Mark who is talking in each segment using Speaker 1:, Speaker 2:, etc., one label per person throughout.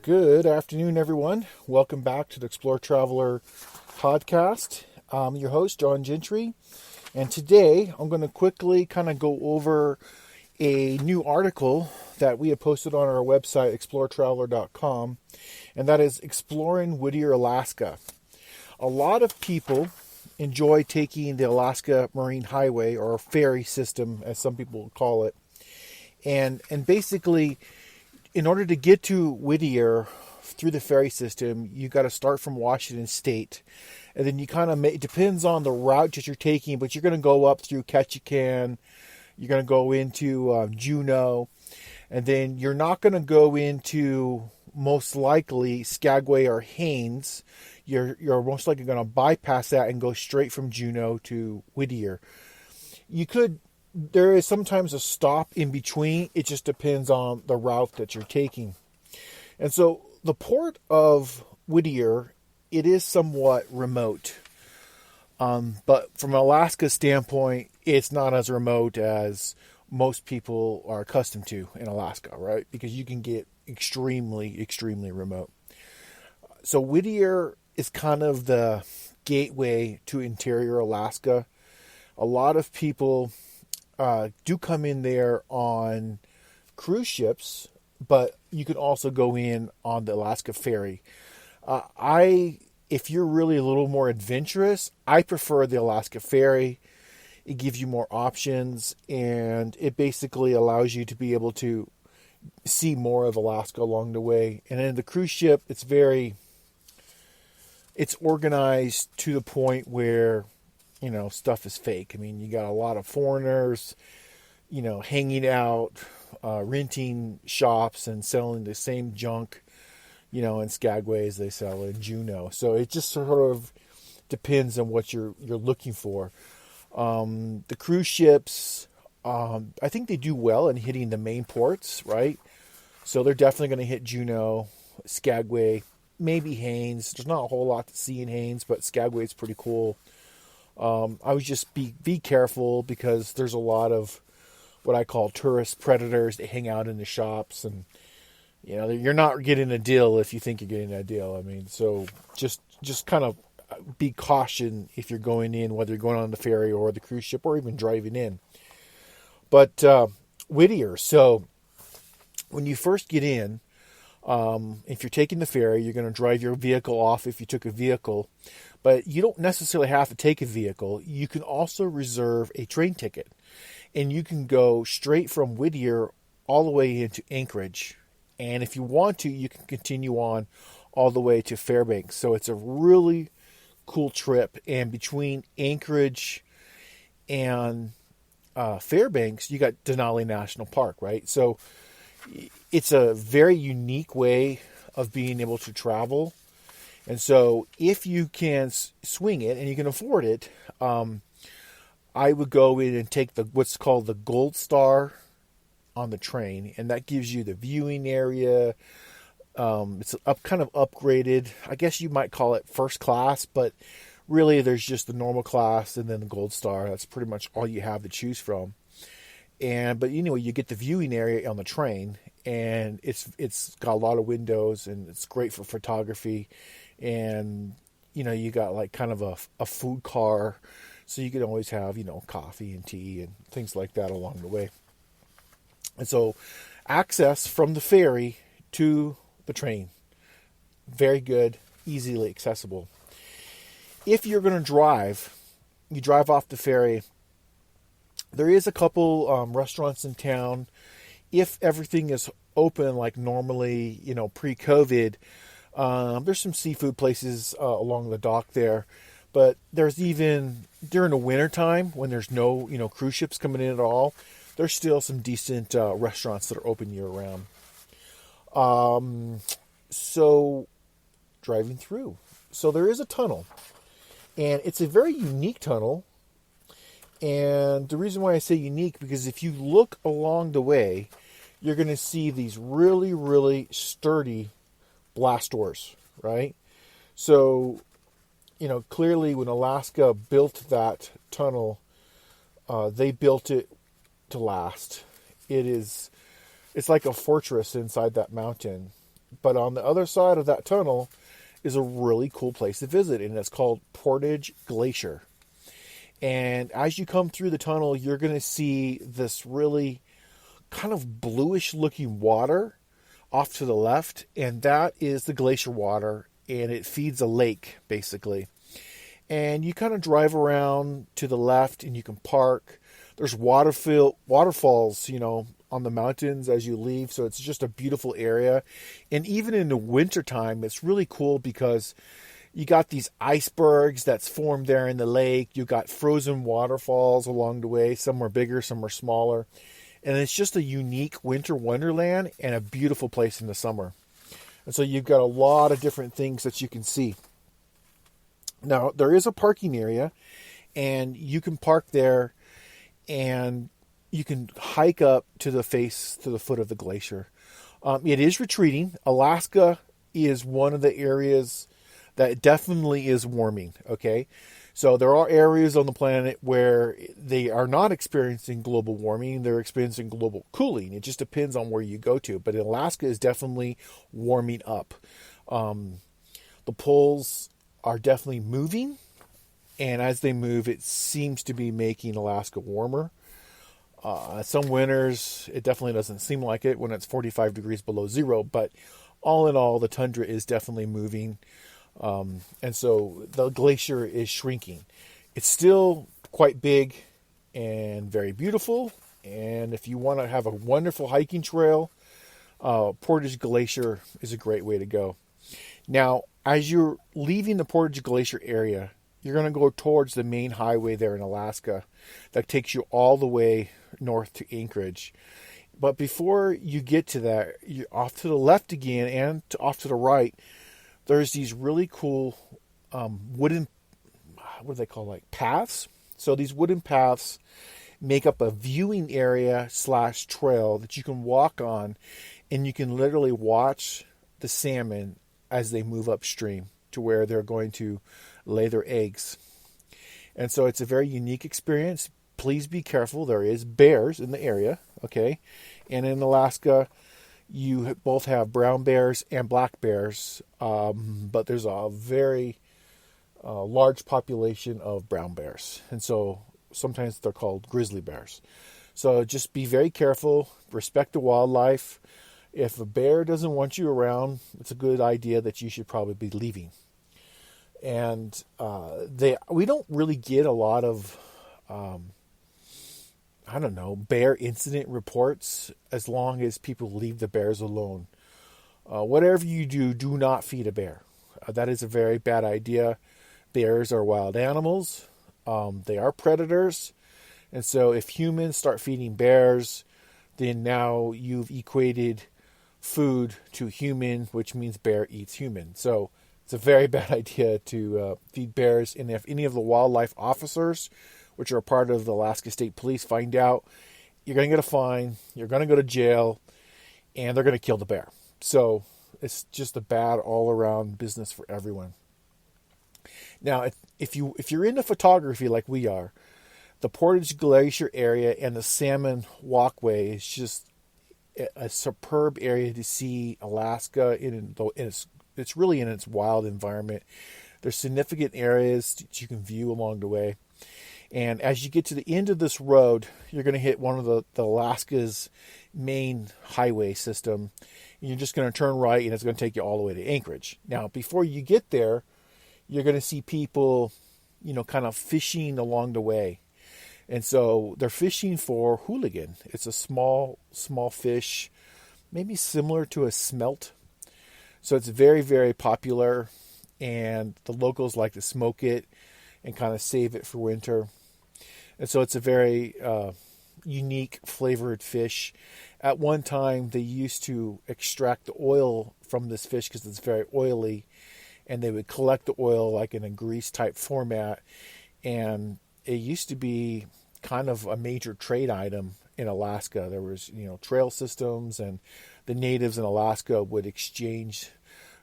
Speaker 1: Good afternoon, everyone. Welcome back to the ExploreTraveler podcast. I'm your host, John Gentry, and today I'm going to quickly kind of go over a new article that we have posted on our website, ExploreTraveler.com, and that is Exploring Whittier, Alaska. A lot of people enjoy taking the Alaska Marine Highway, or ferry system, as some people call it, and basically, in order to get to Whittier through the ferry system, you got to start from Washington State. And then you kind of it depends on the route that you're taking, but you're going to go up through Ketchikan. You're going to go into Juneau. And then you're not going to go into, most likely, Skagway or Haines. You're most likely going to bypass that and go straight from Juneau to Whittier. There is sometimes a stop in between. It just depends on the route that you're taking. And so the port of Whittier, it is somewhat remote. But from Alaska's standpoint, it's not as remote as most people are accustomed to in Alaska, right? Because you can get extremely, extremely remote. So Whittier is kind of the gateway to interior Alaska. A lot of people do come in there on cruise ships, but you can also go in on the Alaska Ferry. If you're really a little more adventurous, I prefer the Alaska Ferry. It gives you more options, and it basically allows you to be able to see more of Alaska along the way. And in the cruise ship, it's organized to the point where stuff is fake. I mean, you got a lot of foreigners, hanging out, renting shops and selling the same junk, in Skagway as they sell in Juneau. So it just sort of depends on what you're looking for. The cruise ships, I think they do well in hitting the main ports, right? So they're definitely going to hit Juneau, Skagway, maybe Haines. There's not a whole lot to see in Haines, but Skagway is pretty cool. I would just be careful, because there's a lot of what I call tourist predators that hang out in the shops, and you're not getting a deal if you think you're getting a deal. I mean, so just kind of be caution if you're going in, whether you're going on the ferry or the cruise ship or even driving in. But Whittier, so when you first get in, if you're taking the ferry, you're going to drive your vehicle off if you took a vehicle. But you don't necessarily have to take a vehicle. You can also reserve a train ticket. And you can go straight from Whittier all the way into Anchorage. And if you want to, you can continue on all the way to Fairbanks. So it's a really cool trip. And between Anchorage and Fairbanks, you got Denali National Park, right? So it's a very unique way of being able to travel. And so if you can swing it and you can afford it, I would go in and take what's called the Gold Star on the train. And that gives you the viewing area. It's kind of upgraded. I guess you might call it first class, but really there's just the normal class and then the Gold Star. That's pretty much all you have to choose from. But anyway, you get the viewing area on the train, and it's got a lot of windows, and it's great for photography. And you got like kind of a food car, so you can always have coffee and tea and things like that along the way. And so access from the ferry to the train, very good, easily accessible. If you're going to drive, you drive off the ferry. There is a couple restaurants in town. If everything is open like normally, pre-COVID, there's some seafood places along the dock there. But there's even, during the winter time, when there's no, cruise ships coming in at all, there's still some decent restaurants that are open year-round. So, driving through. So there is a tunnel. And it's a very unique tunnel. And the reason why I say unique, because if you look along the way, you're going to see these really, really sturdy blast doors, right? So clearly when Alaska built that tunnel, they built it to last. It's like a fortress inside that mountain. But on the other side of that tunnel is a really cool place to visit, and it's called Portage Glacier. And as you come through the tunnel, you're going to see this really kind of bluish looking water off to the left, and that is the glacier water, and it feeds a lake basically. And you kind of drive around to the left and you can park. There's waterfalls, on the mountains as you leave, so it's just a beautiful area. And even in the wintertime, it's really cool because you got these icebergs that's formed there in the lake. You got frozen waterfalls along the way. Some are bigger, some are smaller. And it's just a unique winter wonderland and a beautiful place in the summer. And so you've got a lot of different things that you can see. Now, there is a parking area, and you can park there, and you can hike up to the foot of the glacier. It is retreating. Alaska is one of the areas that definitely is warming, okay? So there are areas on the planet where they are not experiencing global warming. They're experiencing global cooling. It just depends on where you go to. But Alaska is definitely warming up. The poles are definitely moving. And as they move, it seems to be making Alaska warmer. Some winters, it definitely doesn't seem like it when it's 45 degrees below zero. But all in all, the tundra is definitely moving. And so the glacier is shrinking. It's still quite big and very beautiful. And if you want to have a wonderful hiking trail, Portage Glacier is a great way to go. Now, as you're leaving the Portage Glacier area, you're going to go towards the main highway there in Alaska that takes you all the way north to Anchorage. But before you get to that, you're off to the left again and off to the right. There's these really cool wooden, what do they call, like paths? So these wooden paths make up a viewing area / trail that you can walk on, and you can literally watch the salmon as they move upstream to where they're going to lay their eggs. And so it's a very unique experience. Please be careful. There is bears in the area, okay? And in Alaska, you both have brown bears and black bears, but there's a very large population of brown bears. And so sometimes they're called grizzly bears. So just be very careful, respect the wildlife. If a bear doesn't want you around, it's a good idea that you should probably be leaving. And we don't really get a lot of, bear incident reports as long as people leave the bears alone. Whatever you do, do not feed a bear. That is a very bad idea. Bears are wild animals. They are predators. And so if humans start feeding bears, then now you've equated food to human, which means bear eats human. So it's a very bad idea to feed bears. And if any of the wildlife officers, which are a part of the Alaska State Police, find out, you're going to get a fine, you're going to go to jail, and they're going to kill the bear. So it's just a bad all-around business for everyone. Now, if you're into photography like we are, the Portage Glacier area and the Salmon Walkway is just a superb area to see Alaska it's really in its wild environment. There's significant areas that you can view along the way. And as you get to the end of this road, you're going to hit one of the Alaska's main highway system. And you're just going to turn right, and it's going to take you all the way to Anchorage. Now, before you get there, you're going to see people, kind of fishing along the way. And so they're fishing for hooligan. It's a small fish, maybe similar to a smelt. So it's very, very popular, and the locals like to smoke it and kind of save it for winter. And so it's a very unique flavored fish. At one time, they used to extract the oil from this fish because it's very oily, and they would collect the oil like in a grease type format. And it used to be kind of a major trade item in Alaska. There was, trail systems, and the natives in Alaska would exchange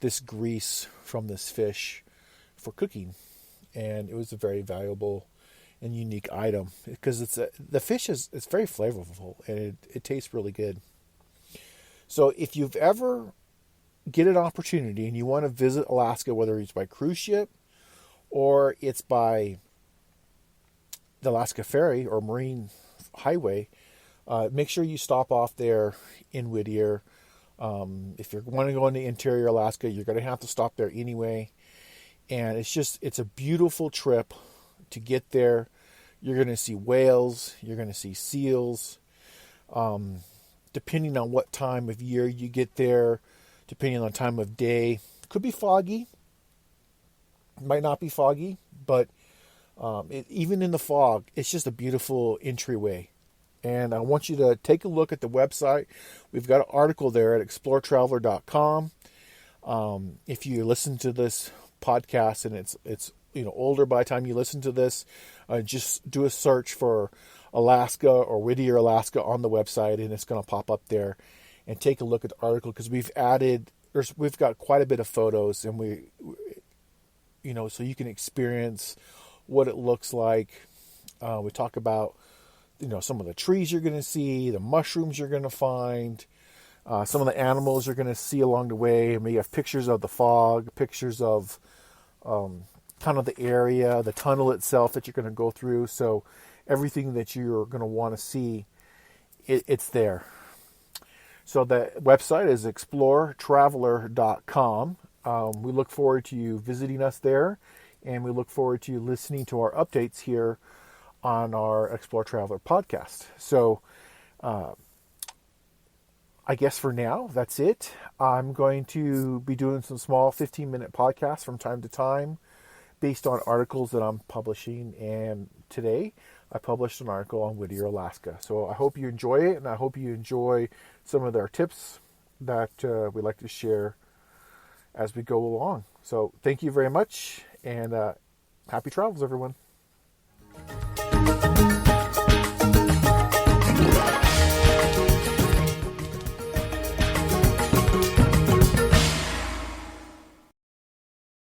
Speaker 1: this grease from this fish for cooking. and it was a very valuable and unique item because the fish it's very flavorful and it tastes really good. So if you've ever get an opportunity and you want to visit Alaska, whether it's by cruise ship or it's by the Alaska Ferry or Marine Highway, make sure you stop off there in Whittier. If you want to go into interior Alaska, you're going to have to stop there anyway. And it's a beautiful trip to get there. You're going to see whales. You're going to see seals. Depending on what time of year you get there, depending on the time of day, could be foggy. Might not be foggy, but even in the fog, it's just a beautiful entryway. And I want you to take a look at the website. We've got an article there at ExploreTraveler.com. If you listen to this podcast and it's older by the time you listen to this, just do a search for Alaska or Whittier, Alaska on the website, and it's going to pop up there. And take a look at the article because we've got quite a bit of photos, and so you can experience what it looks like. We talk about some of the trees you're going to see, the mushrooms you're going to find, some of the animals you're going to see along the way. And we have pictures of the fog, pictures of kind of the area, the tunnel itself that you're going to go through. So everything that you're going to want to see, it's there. So the website is ExploreTraveler.com. We look forward to you visiting us there, and we look forward to you listening to our updates here on our Explore Traveler podcast. So I guess for now, that's it. I'm going to be doing some small 15-minute podcasts from time to time based on articles that I'm publishing. And today I published an article on Whittier, Alaska. So I hope you enjoy it, and I hope you enjoy some of their tips that we like to share as we go along. So thank you very much, and happy travels, everyone.